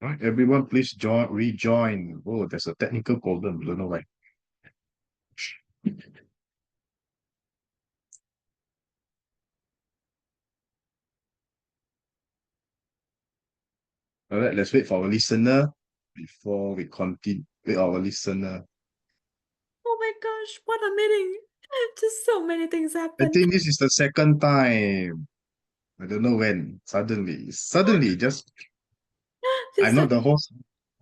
Right, everyone, please rejoin. Oh, there's a technical problem. Don't know why. All right, let's wait for our listener before we continue with our listener. Oh my gosh, what a meeting. Just so many things I happen. think this is the second time. I don't know when. Suddenly, just Just I'm not like the host.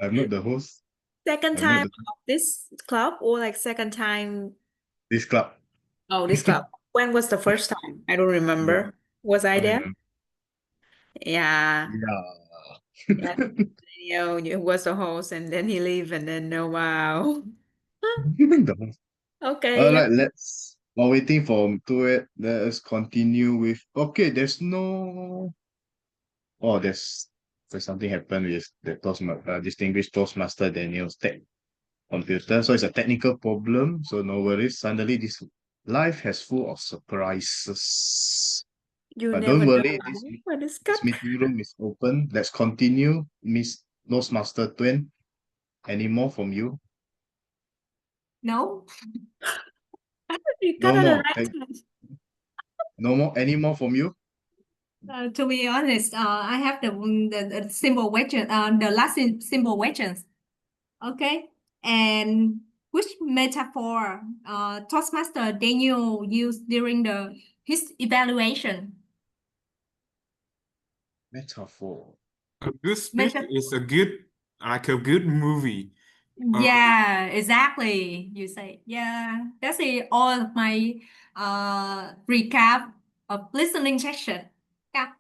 I'm not the host. second I'm not time the of this club or like second time. this club. Oh, this club. When was the first time? I don't Yeah, remember. Was I I there? remember. Yeah. Yeah. Yeah. You was the host and then he leave and then no wow. The host. Okay, All right, let's. While waiting for to it, let us continue with. Okay, there's no. Oh, there's something happened with the distinguished Toastmaster Daniel's tech computer. So it's a technical problem. So no worries. Suddenly, this life has full of surprises. you But never don't know worry, when it's cut. this meeting room is open. Let's continue. Miss Toastmaster Twin. Any more from you? No, You cut No at the more. right time. No more. Any more from you? to be honest, I have the simple question, the last simple questions. Okay, and which metaphor Toastmaster Daniel used during his evaluation? Metaphor. A good speech Meta is a good, like a good movie. Yeah, exactly. You say, yeah, that's it. All of my recap of listening session. Yeah,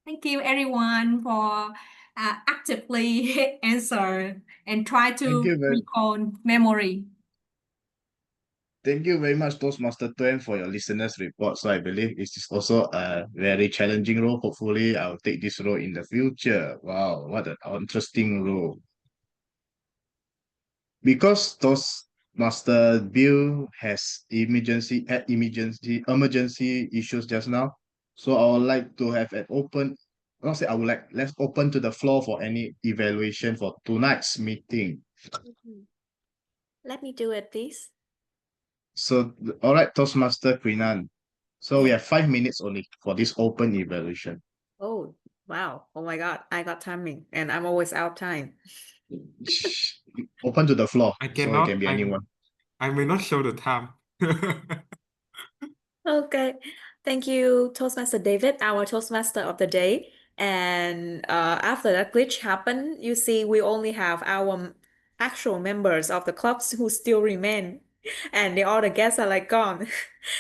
thank you everyone for actively answer and try Thank to you very recall memory. Thank you very much, Toastmaster Twain, for your listeners' report. So I believe it is also a very challenging role. Hopefully, I'll take this role in the future. Wow, what an interesting role. Because Toastmaster Bill has emergency issues just now. So I would like to have an open, not say I would like, let's open to the floor for any evaluation for tonight's meeting. Let me do it, please. So, all right, Toastmaster Quinan. So we Yeah. have 5 minutes only for this open evaluation. Oh, wow. Oh my God. I got timing and I'm always out time. Shh. Open to the floor, I so it can cannot, be anyone. I may not show the time. Okay. Thank you, Toastmaster David, our Toastmaster of the day. And after that glitch happened, you see, we only have our actual members of the clubs who still remain, and the other guests are like gone.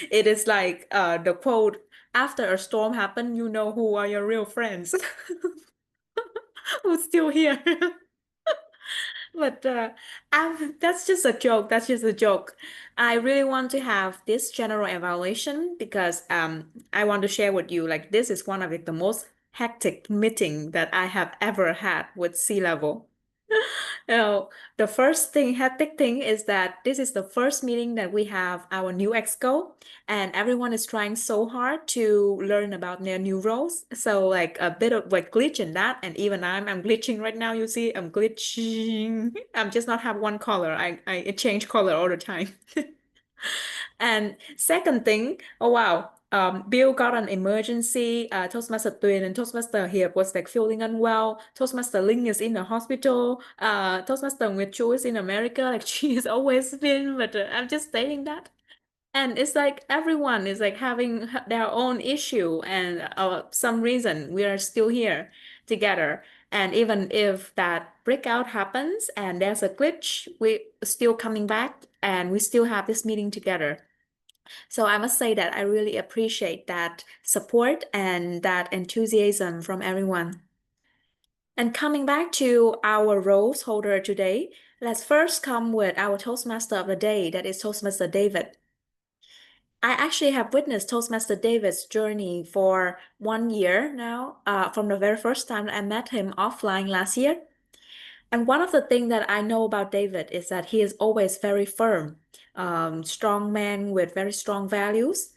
It is like the quote, after a storm happened, you know who are your real friends who's still here. But that's just a joke. That's just a joke. I really want to have this general evaluation because I want to share with you like this is one of the most hectic meeting that I have ever had with sea level. Now, the first thing, hectic thing is that this is the first meeting that we have our new exco, and everyone is trying so hard to learn about their new roles. So like a bit of like glitch in that, and even I'm glitching right now. You see, I'm glitching. I'm just not have one color. I change color all the time. And second thing, oh wow, Bill got an emergency. Toastmaster Tuyền and Toastmaster Hiệp was like feeling unwell. Toastmaster Linh is in the hospital. Toastmaster Nguyệt Chu is in America. Like she has always been, but I'm just stating that. And it's like everyone is like having their own issue, and some reason we are still here together. And even if that breakout happens and there's a glitch, we still coming back and we still have this meeting together. So I must say that I really appreciate that support and that enthusiasm from everyone. And coming back to our roles holder today, let's first come with our Toastmaster of the day, that is Toastmaster David. I actually have witnessed Toastmaster David's journey for 1 year now, from the very first time I met him offline last year. And one of the things that I know about David is that he is always very firm, strong man with very strong values.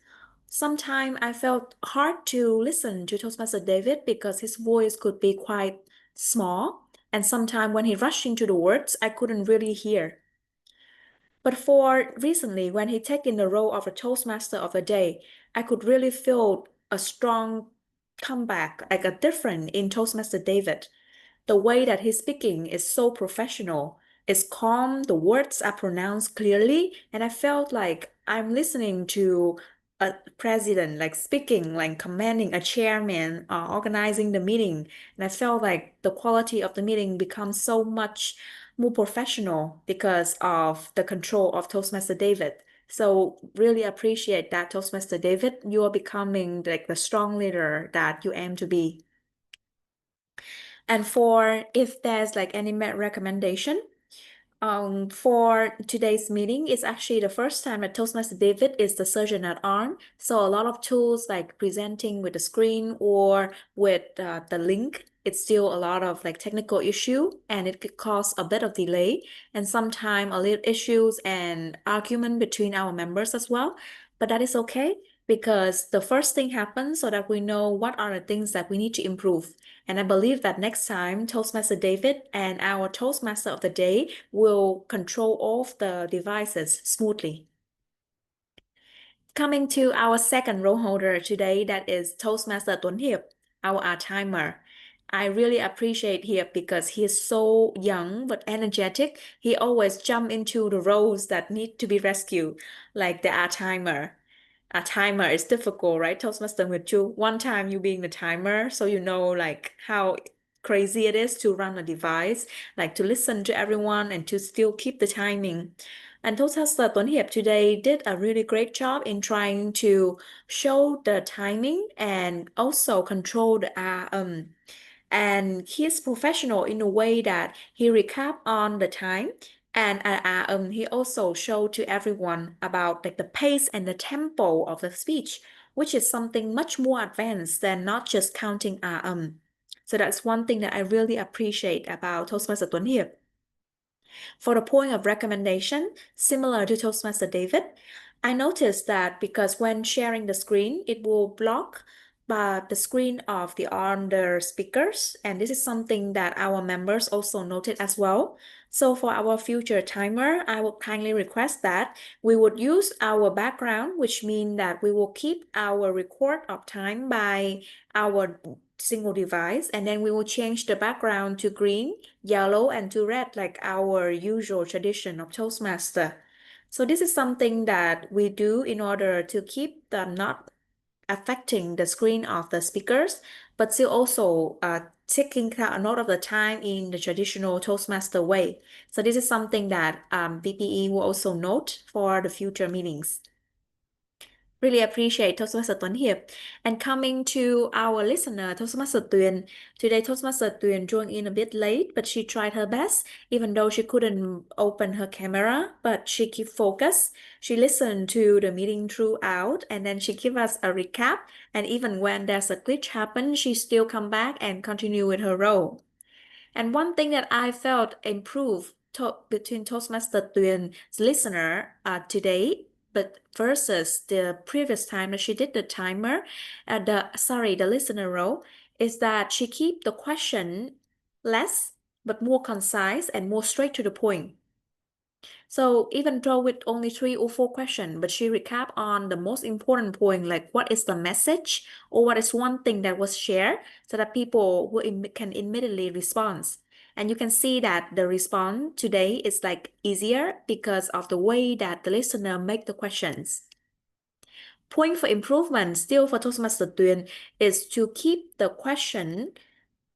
Sometimes I felt hard to listen to Toastmaster David because his voice could be quite small, And sometimes when he rushed into the words, I couldn't really hear. But for recently, when he taken the role of a Toastmaster of the day, I could really feel a strong comeback, like a difference in Toastmaster David. The way that he's speaking is so professional. It's calm, the words are pronounced clearly, and I felt like I'm listening to a president, like speaking, like commanding a chairman, organizing the meeting. And I felt like the quality of the meeting becomes so much more professional because of the control of Toastmaster David. So really appreciate that, Toastmaster David. You are becoming like the strong leader that you aim to be. And for if there's like any recommendation, for today's meeting, it's actually the first time that Toastmaster David is the surgeon at arm. So a lot of tools like presenting with the screen or with the link, it's still a lot of like technical issue and it could cause a bit of delay and sometimes a little issues and argument between our members as well. But that is okay because the first thing happens so that we know what are the things that we need to improve. And I believe that next time, Toastmaster David and our Toastmaster of the day will control all of the devices smoothly. Coming to our second role holder today, that is Toastmaster Tuấn Hiệp, our timer. I really appreciate Hiệp because he is so young but energetic. He always jump into the roles that need to be rescued, like the timer. A timer is difficult, right? Toastmaster Nguyệt Chu. One time you being the timer, so you know like how crazy it is to run a device, like to listen to everyone and to still keep the timing. And Toastmaster Tuấn Hiệp today did a really great job in trying to show the timing and also control the and he is professional in a way that he recap on the time and he also showed to everyone about like the pace and the tempo of the speech, which is something much more advanced than not just counting so that's one thing that I really appreciate about Toastmaster Tuấn Hiệp. For the point of recommendation, similar to Toastmaster David, I noticed that because when sharing the screen, it will block the screen of the speakers, and this is something that our members also noted as well. So for our future timer, I would kindly request that we would use our background, which means that we will keep our record of time by our single device, and then we will change the background to green, yellow, and to red, like our usual tradition of Toastmaster. So this is something that we do in order to keep them not affecting the screen of the speakers, but still also taking note of the time in the traditional Toastmaster way. So this is something that BPE will also note for the future meetings. Really appreciate Toastmaster Tuấn Hiệp. And coming to our listener, Toastmaster Tuyền. Today, Toastmaster Tuyền joined in a bit late, but she tried her best, even though she couldn't open her camera, but she kept focus. She listened to the meeting throughout, and then she give us a recap. And even when there's a glitch happen, she still come back and continue with her role. And one thing that I felt improved between Toastmaster Tuyền listener today, but versus the previous time that she did the timer, the listener role, is that she keep the question less but more concise and more straight to the point. So even though with only 3 or 4 questions, but she recap on the most important point, like what is the message or what is one thing that was shared so that people can immediately respond. And you can see that the response today is like easier because of the way that the listener make the questions. Point for improvement still for Toastmaster Tuyền is to keep the question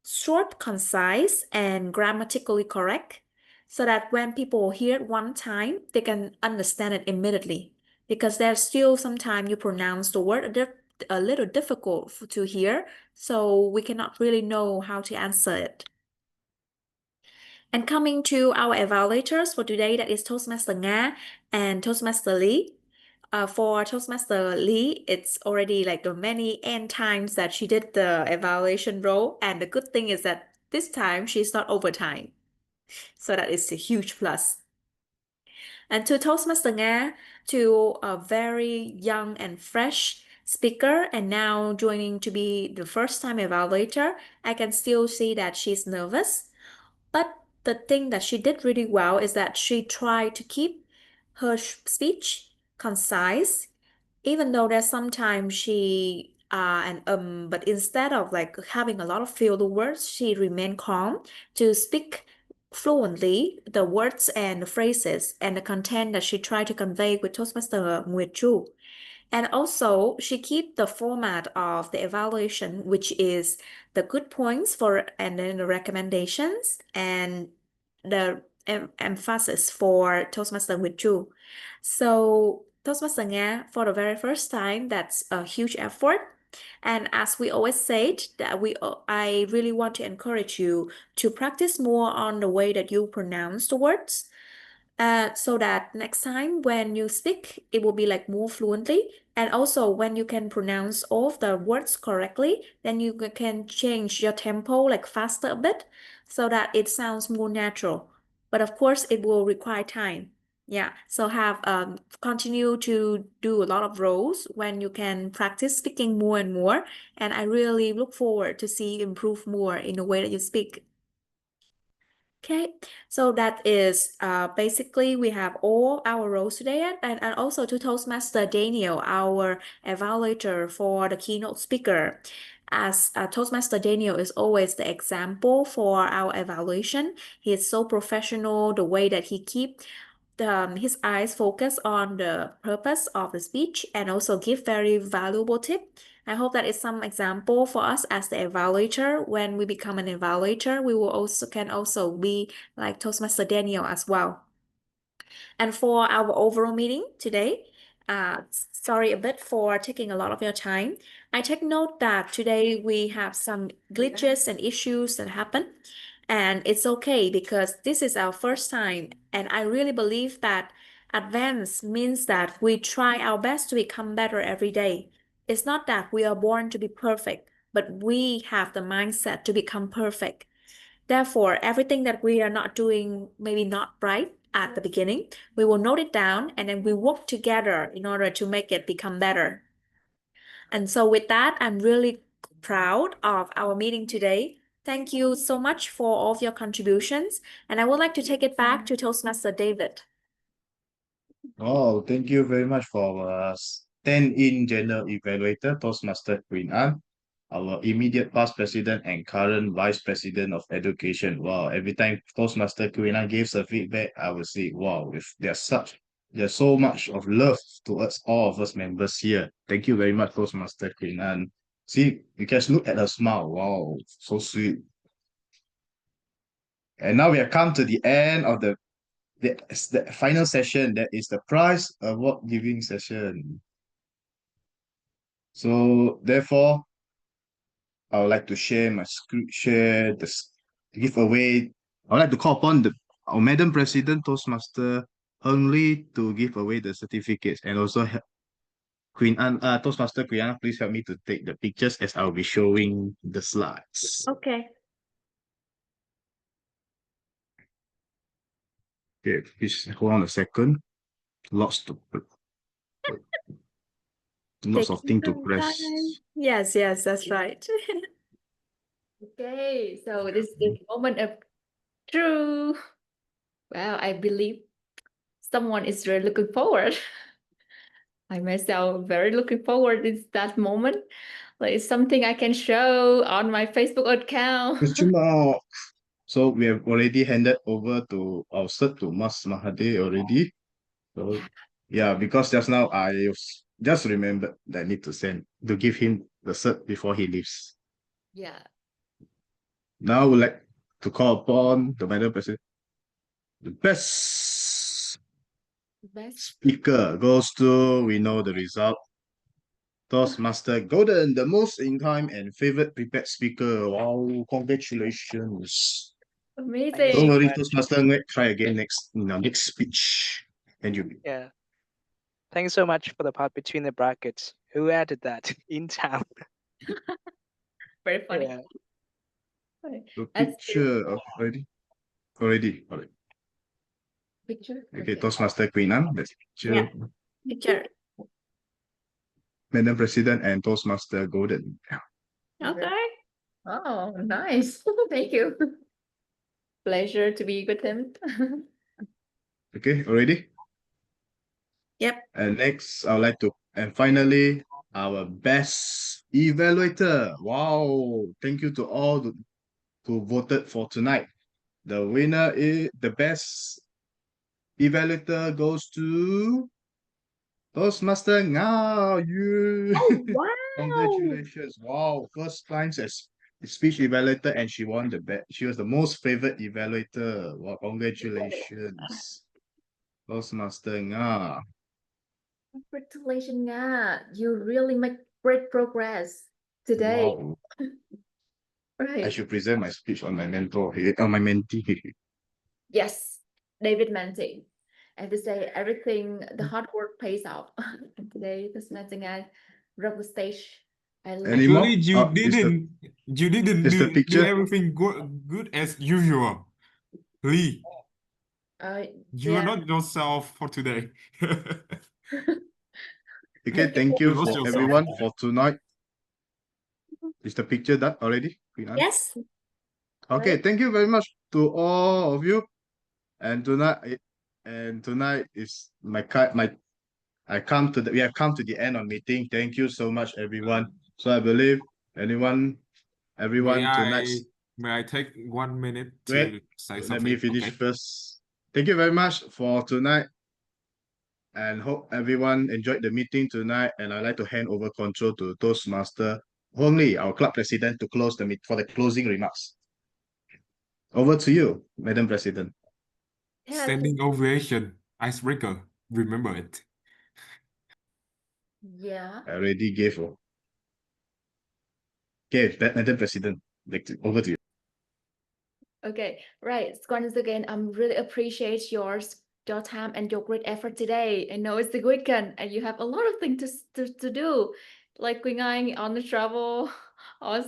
short, concise, and grammatically correct so that when people hear it one time, they can understand it immediately. Because there's still sometimes you pronounce the word a little difficult to hear, so we cannot really know how to answer it. And coming to our evaluators for today, that is Toastmaster Nga and Toastmaster Lee. For Toastmaster Lee, it's already like the many n times that she did the evaluation role, and the good thing is that this time she's not overtime. So that is a huge plus. And to Toastmaster Nga, to a very young and fresh speaker and now joining to be the first time evaluator, I can still see that she's nervous. But the thing that she did really well is that she tried to keep her speech concise, even though there's sometimes she but instead of like having a lot of filler words, she remained calm to speak fluently the words and the phrases and the content that she tried to convey with Toastmaster Nguyệt Chu. And also, she keep the format of the evaluation, which is the good points for and then the recommendations and the emphasis for Toastmaster with Chu. So Toastmaster Nga, for the very first time, that's a huge effort. And as we always said, that I really want to encourage you to practice more on the way that you pronounce the words. So that next time when you speak, it will be like more fluently. And also when you can pronounce all of the words correctly, then you can change your tempo like faster a bit so that it sounds more natural. But of course, it will require time. Yeah, so have continue to do a lot of roles when you can practice speaking more and more. And I really look forward to see you improve more in the way that you speak. Okay, so that is basically we have all our roles today, and also to Toastmaster Daniel, our evaluator for the keynote speaker. As Toastmaster Daniel is always the example for our evaluation. He is so professional, the way that he keep his eyes focus on the purpose of the speech and also give very valuable tip. I hope that is some example for us as the evaluator. When we become an evaluator, we will can also be like Toastmaster Daniel as well. And for our overall meeting today, sorry a bit for taking a lot of your time. I take note that today we have some glitches and issues that happen. And it's okay because this is our first time. And I really believe that advance means that we try our best to become better every day. It's not that we are born to be perfect, but we have the mindset to become perfect. Therefore, everything that we are not doing, maybe not right at the beginning, we will note it down and then we work together in order to make it become better. And so with that, I'm really proud of our meeting today. Thank you so much for all of your contributions. And I would like to take it back to Toastmaster David. Oh, thank you very much for stand-in general evaluator, Toastmaster Queen Anne, our immediate past president and current vice president of education. Wow, every time Toastmaster Queen Anne gives a feedback, I would say, wow, if there's so much of love towards all of us members here. Thank you very much, Toastmaster Queen Anne. See, you guys look at her smile. Wow, so sweet. And now we have come to the end of the final session. That is the prize award giving session. So therefore, I would like to share my screen, share this giveaway. I would like to call upon our Madam President Toastmaster Heng Lee to give away the certificates, and also Toastmaster Queen Anne, please help me to take the pictures as I'll be showing the slides. Okay. Okay, please hold on a second. Lots of things to press. Yes, that's right. Okay, so this is the moment of truth. Well, I believe someone is really looking forward. I myself very looking forward to that moment. Like it's something I can show on my Facebook account. Question mark. So we have already handed over to our cert to Mas Mahathir already. So yeah, because just now I just remembered that I need to give him the cert before he leaves. Yeah. Now I would like to call upon the Madam President. The best speaker goes to, we know the result, Toastmaster Golden, the most in time and favorite prepared speaker. Wow, congratulations. Amazing. Don't worry, Toastmaster, try again next speech. And you Yeah. Thanks so much for the part between the brackets. Who added that in town? Very funny. Yeah. the picture already. Picture. Okay, Toastmaster Queen Anne, that's picture. Yeah. Picture. Madam President and Toastmaster Golden. Okay. Oh, nice. Thank you. pleasure to be with him. Okay, already? Yep. And next, I would like to, and finally, our best evaluator. Wow, thank you to all who voted for tonight. The winner is, the best evaluator goes to Toastmaster Ngao. You. Oh, wow. Congratulations. Wow, first time as speech evaluator and she won the bet. She was the most favorite evaluator. Wow, congratulations. Toastmaster Nga. Congratulations, Nga. You really make great progress today. Wow. I Right. should present my speech on my mentor here, on my mentee. Yes, David Menti. I have to say everything, the hard work pays off. And today, this Nga broke the stage. I love Any more? Actually, you didn't is the do picture? everything good as usual. Lee, you are yeah. not yourself for today. Okay, Thank you thank for you You lost for yourself. everyone for tonight. Is the picture done already? Queen Anne? Yes. Okay, Right. thank you very much to all of you. And tonight is my we have come to the end of meeting. Thank you so much, everyone. So I believe everyone tonight. May I take 1 minute Wait, to say let me something? finish Okay. first. Thank you very much for tonight, and hope everyone enjoyed the meeting tonight. And I'd like to hand over control to Toastmaster Hong Lee, our club president, to close the meet for the closing remarks. Over to you, Madam President. Yeah, Standing ovation, icebreaker. Remember it. yeah. I already gave. Okay, Madam President, over to you. Okay, right. Once again, I'm really appreciate your time and your great effort today. I know it's the weekend and you have a lot of things to do, like going on the travel, or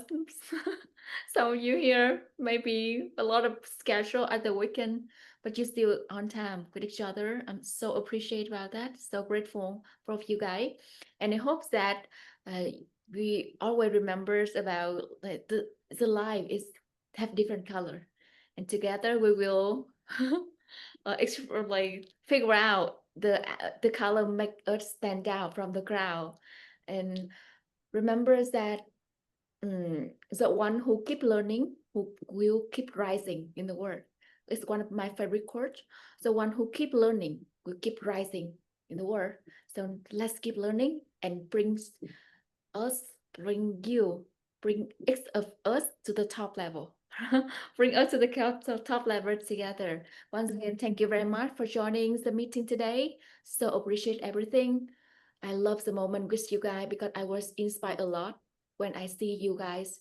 some of you here maybe a lot of schedule at the weekend, but you're still on time with each other. I'm so appreciate about that. So grateful for you guys, and I hope that we always remembers about like the life is have different color, and together we will like figure out the color make us stand out from the crowd, and remember that the one who keep learning who will keep rising in the world. It's one of my favorite quotes. The one who keep learning will keep rising in the world. So let's keep learning and us bring each of us to the top level. Bring us to the top level together. Once again, thank you very much for joining the meeting today. So appreciate everything. I love the moment with you guys because I was inspired a lot when I see you guys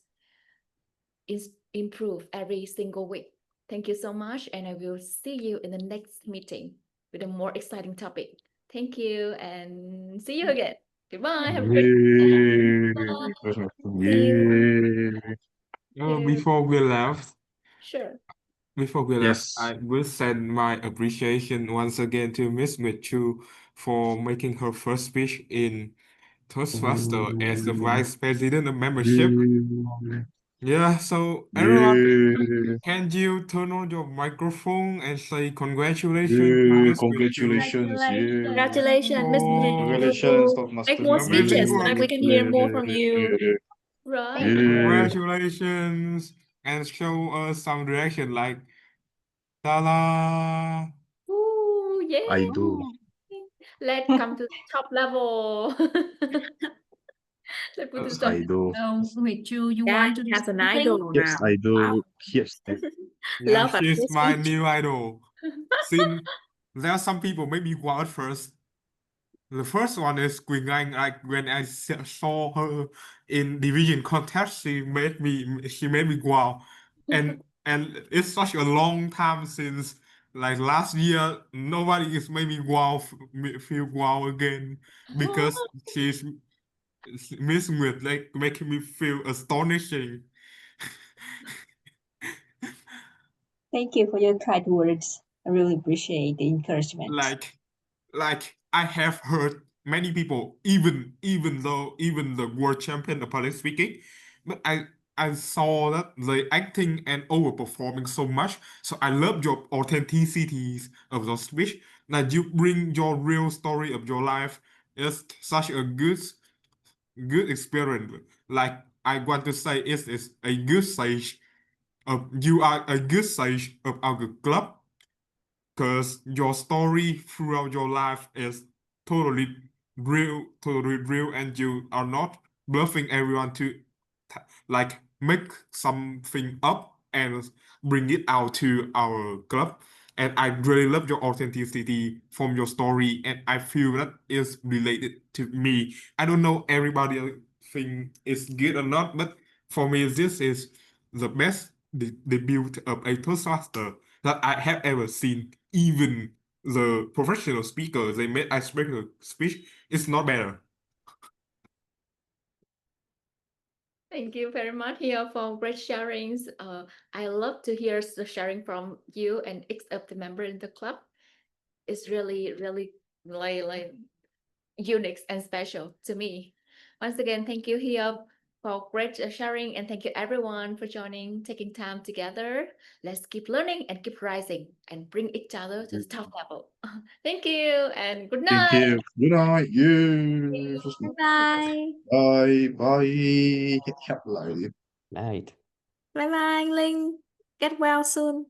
improve every single week. Thank you so much, and I will see you in the next meeting with a more exciting topic. Thank you, and see you again. Goodbye. Have a great day. See you. Before we left, Sure. Yes. I will send my appreciation once again to Miss Mitchu for making her first speech in Toastmaster as the Vice President of Membership. Yeah, so everyone, can you turn on your microphone and say congratulations to Miss Mitchu Congratulations. Congratulations, Miss Congratulations, Mitchell. Make Toastmaster. more Amazing speeches so work. that we can hear more from you. Right. Congratulations, and show us some reaction like ta-la. Ooh, yeah. I do. Let's come to the top level. Let's put Yes, this on. I do. Mitchu, you Yeah, want to he do has an something? idol Yes, now. I do. Wow. Yes. Yeah, Love at she's first my speech. new idol. Since there are some people make me wow at first. The first one is Quỳnh Anh. Like when I saw her in division contest, she made me wow, and it's such a long time since like last year. Nobody is made me wow, feel wow again because she's Miss Nguyệt, like making me feel astonishing. Thank you for your kind words. I really appreciate the encouragement. Like I have heard many people, even the world champion of public speaking, but I saw that they acting and overperforming so much. So I love your authenticities of your speech. That you bring your real story of your life. It's such a good experience. Like I want to say, it is a good sage. You are a good sage of our club because your story throughout your life is totally totally real, and you are not bluffing everyone to like make something up and bring it out to our club. And I really love your authenticity from your story, and I feel that is related to me. I don't know everybody think it's good or not, but for me, this is the best debut of a Toastmaster that I have ever seen. Even the professional speaker they made icebreaker speech is not better. Thank you very much here for great sharings. I love to hear the sharing from you and each of the member in the club. It's really, really like unique and special to me. Once again, thank you here for great sharing, and thank you everyone for joining, taking time together. Let's keep learning and keep rising and bring each other to the top level. Thank you and good Thank night. you. Good night. Yeah. Bye bye. Bye. Bye. Hẹn gặp lại. Night. Bye bye, Linh. Get well soon.